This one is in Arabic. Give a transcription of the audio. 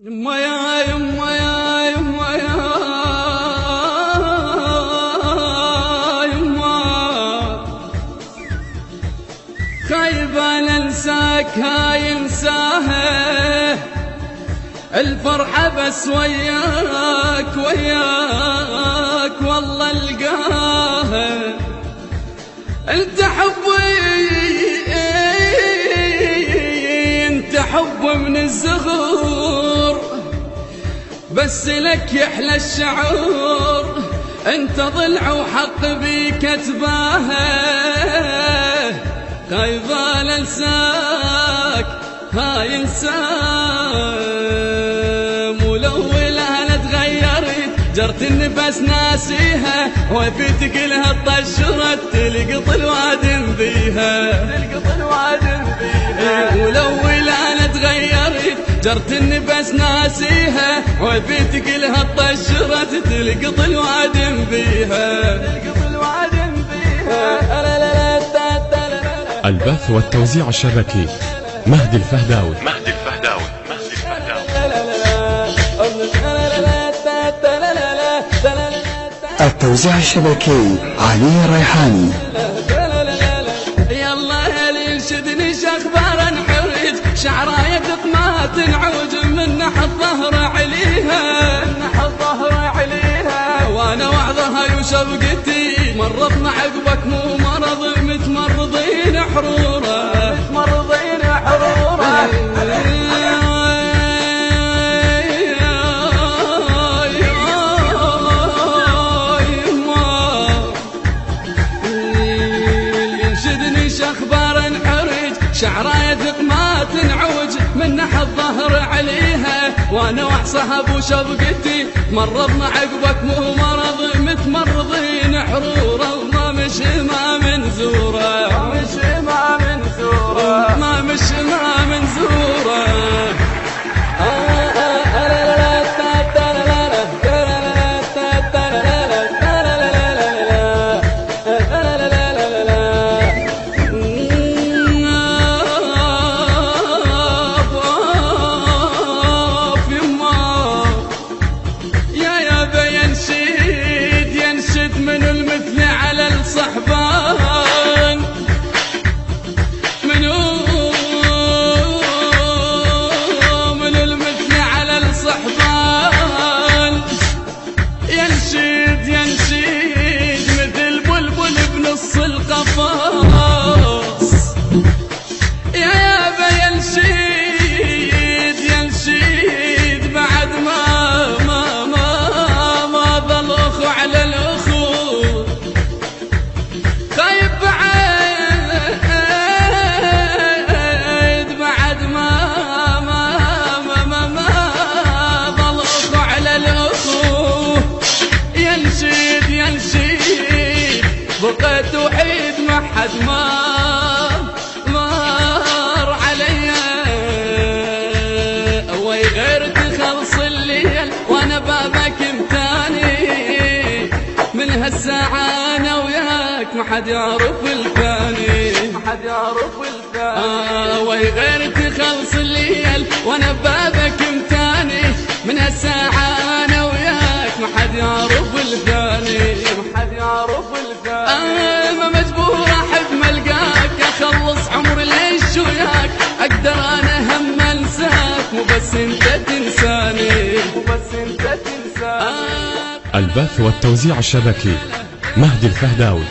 يما يا يما يا يما يا يما، خايبة ننساك هاي انساها، الفرحة بس وياك وياك والله القاها. انت حبي انت حب من الزغور، بس لك يحلى الشعور، انت ضلع وحق بيك اتباها. خايفة لنساك هاي انسام، ولو انا تغيرت جرت النفس ناسيها، وفيتك لها طشرت تلقط الوادم بيها، ولو انا تغيرت جرت النفس ناسيها، وفيتك لها طشرت تلقط الوادم بيها. البث والتوزيع الشبكي مهدي الفهداوي. التوزيع الشبكي علي الريحاني. يلا اللي ينشدني شخبار انحرج، شعرايه ما تنعوج من نحى الظهر عليها، وانا وعظها وشبقتي مرضنا عقبك مو مرض، متمرضين حروره اخبار انحرج، شعرايه ما تنعوج من نحى الظهر عليها، وانا وحصها ابو شبقتي مرضنا عقبك مو مرض، متمرضين حروره، وما مش ما منزوره، ما مش ما منزوره. من المثل على الصحبان، من المثل على الصحبان، ينشد مثل بلبل بنص القفص، يا با ينشد بعد ما ظل اخو على الاخو، بقيت وحيد ما حد مر عليا، وي غير تخلص الليل وانا بابك متاني، من هالساعة انا وياك ما حد يعرف الثاني، وي غير تخلص الليل وانا بابك متاني، من هالساعة انا وياك ما حد يعرف الثاني، أنا مجبور أحب ملقاك، أخلص عمري ليش وياك، أقدر أنا هم أنساك، مو بس أنت تنساني. البث والتوزيع الشبكي مهدي الفهداوي.